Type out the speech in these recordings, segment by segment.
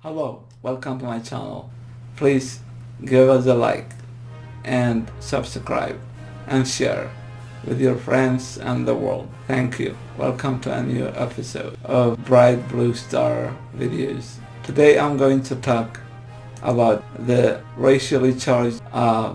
Hello, welcome to my channel. Please give us a like and subscribe and share with your friends and the world. Thank you. Welcome to a new episode of Bright Blue Star videos. Today I'm going to talk about the racially charged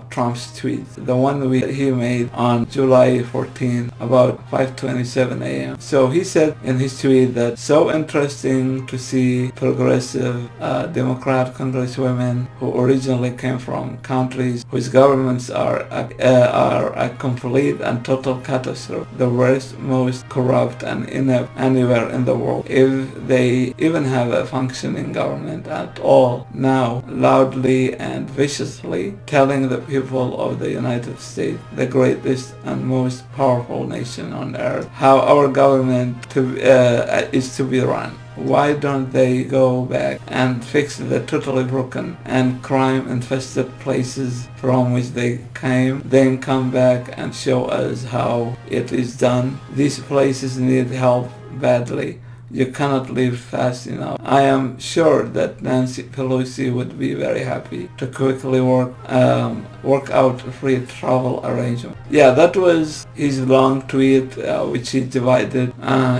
Trump's tweet, the one he made on July 14 about 5:27 a.m. So he said in his tweet that so interesting to see progressive Democrat congresswomen who originally came from countries whose governments are a complete and total catastrophe, the worst, most corrupt and inept anywhere in the world, if they even have a functioning government at all, now loudly and viciously telling the people of the United States, the greatest and most powerful nation on earth, how our government is to be run. Why don't they go back and fix the totally broken and crime-infested places from which they came, then come back and show us how it is done? These places need help badly. You cannot leave fast enough. I am sure that Nancy Pelosi would be very happy to quickly work out a free travel arrangement. Yeah, that was his long tweet, which he divided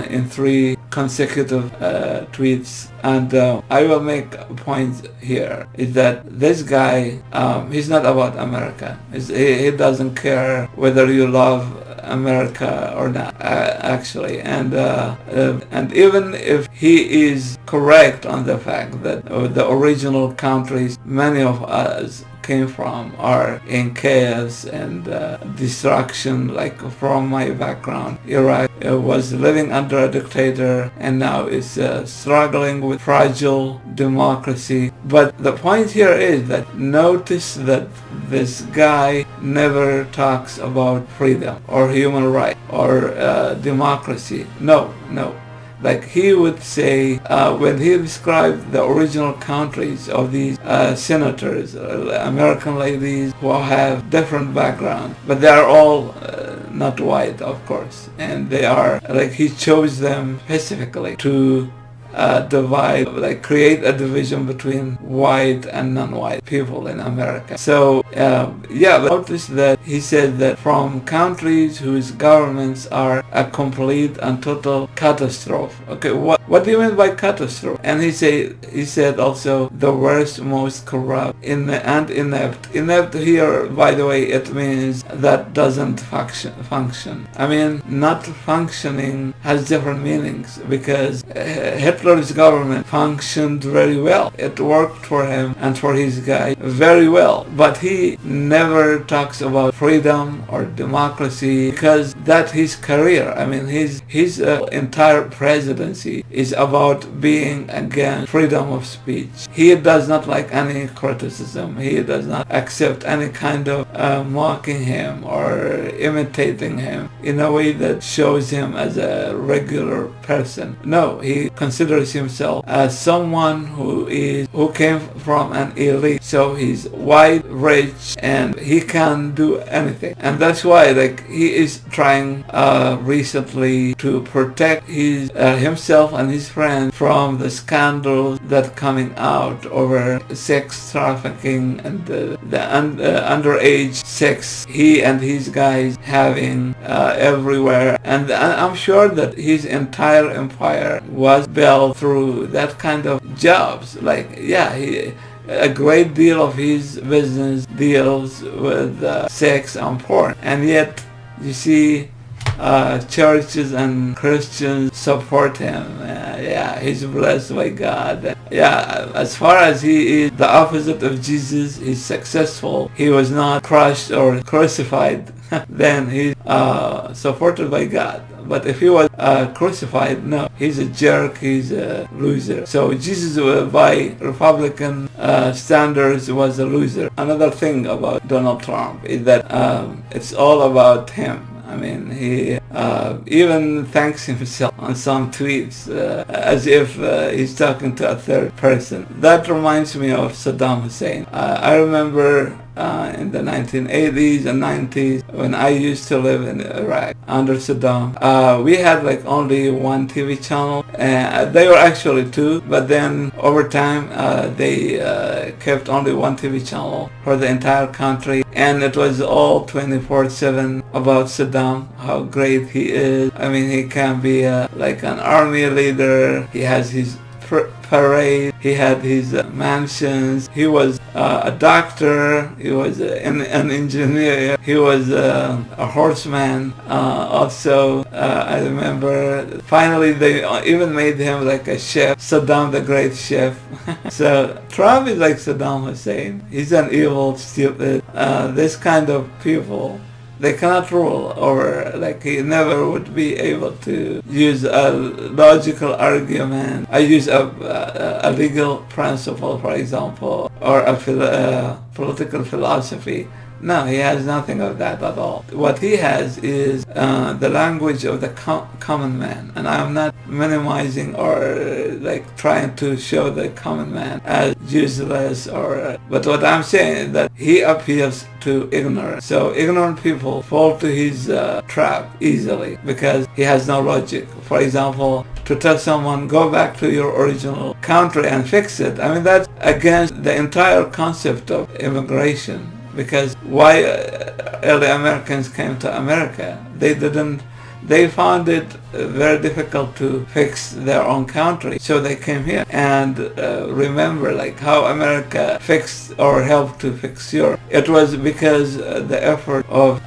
in 3 consecutive tweets. And I will make a point here, is that this guy, he's not about America. He doesn't care whether you love America or not, actually. And even if he is correct on the fact that the original countries many of us came from are in chaos and destruction, like from my background, Iraq was living under a dictator and now is struggling with fragile democracy. But the point here is that notice that this guy never talks about freedom or human rights or democracy. No. Like he would say, when he described the original countries of these senators, American ladies who have different backgrounds, but they are all not white, of course, and they are, like, he chose them specifically to divide, like create a division between white and non-white people in America. So yeah, notice that he said that from countries whose governments are a complete and total catastrophe. Okay, what do you mean by catastrophe? And he said also the worst, most corrupt, and inept. Inept here, by the way, it means that doesn't function. I mean, not functioning has different meanings, because Hitler's government functioned very well. It worked for him and for his guy very well. But he never talks about freedom or democracy, because that's his career. I mean, his entire presidency is about being against freedom of speech. He does not like any criticism. He does not accept any kind of mocking him or imitating him in a way that shows him as a regular person. No, he considers himself as someone who came from an elite. So he's white, rich, and he can do anything. And that's why, like, he is trying recently to protect himself and his friends from the scandals that coming out over sex trafficking and the underage sex he and his guys having everywhere. And I'm sure that his entire empire was built through that kind of jobs. Like, yeah, a great deal of his business deals with sex and porn, and yet you see churches and Christians support him. Yeah, he's blessed by God. Yeah, as far as he is the opposite of Jesus, he's successful. He was not crushed or crucified. Then he's supported by God. But if he was crucified, no, he's a jerk, he's a loser. So Jesus, by Republican standards, was a loser. Another thing about Donald Trump is that it's all about him. I mean, even thanks himself on some tweets as if he's talking to a third person. That reminds me of Saddam Hussein. I remember in the 1980s and 90s when I used to live in Iraq under Saddam. We had like only one TV channel. They were actually two, but then over time they kept only one TV channel for the entire country, and it was all 24/7 about Saddam, how great he is. I mean, he can be like an army leader. He has his parade. He had his mansions. He was a doctor. He was an engineer. He was a horseman. Also, I remember finally they even made him like a chef, Saddam the Great Chef. So Trump is like Saddam Hussein. He's an evil, stupid. This kind of people, they cannot rule over, like he never would be able to use a logical argument. I use a legal principle, for example, or a political philosophy. No, he has nothing of that at all. What he has is the language of the common man. And I'm not minimizing or like trying to show the common man as useless but what I'm saying is that he appeals to ignorance. So ignorant people fall to his trap easily because he has no logic. For example, to tell someone, go back to your original country and fix it. I mean, that's against the entire concept of immigration. Because why early Americans came to America? They found it very difficult to fix their own country, so they came here. And remember, like how America fixed or helped to fix Europe. It was because the effort of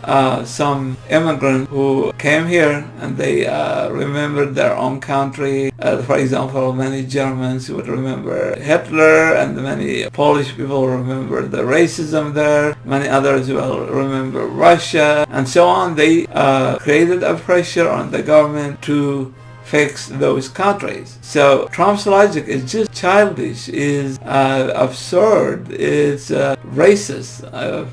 some immigrants who came here and they remembered their own country. For example, many Germans would remember Hitler, and many Polish people remember the racism there. Many others will remember Russia, and so on. They created a pressure on the government to fix those countries. So Trump's logic is just childish, is absurd, it's racist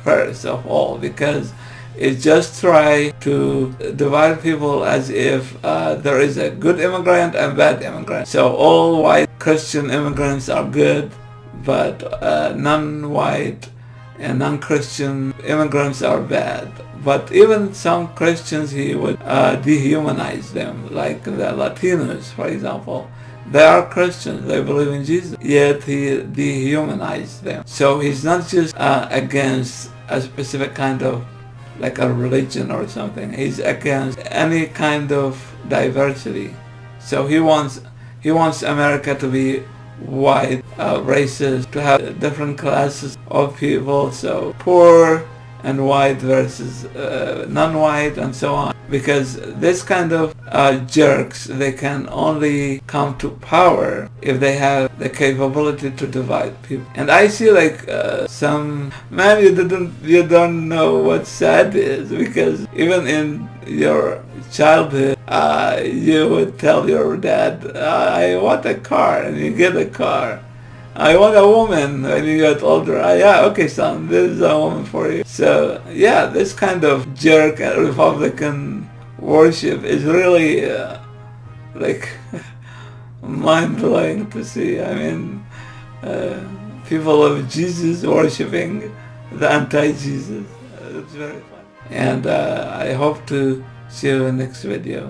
first of all, because it just try to divide people as if there is a good immigrant and bad immigrant. So all white Christian immigrants are good, but non-white and non-Christian immigrants are bad. But even some Christians, he would dehumanize them, like the Latinos, for example. They are Christians, they believe in Jesus, yet he dehumanized them. So he's not just against a specific kind of, like a religion or something. He's against any kind of diversity. So he wants America to be white, racist, to have different classes of people, so poor and white versus non-white and so on. Because this kind of jerks, they can only come to power if they have the capability to divide people. And I see like some, man, you don't know what sad is, because even in your childhood, you would tell your dad, I want a car, and you get a car. I want a woman when you get older. Yeah, okay, son, this is a woman for you. So, yeah, this kind of jerk Republican worship is really, like, mind-blowing to see. I mean, people of Jesus worshiping the anti-Jesus. It's very fun. And I hope to see you in the next video.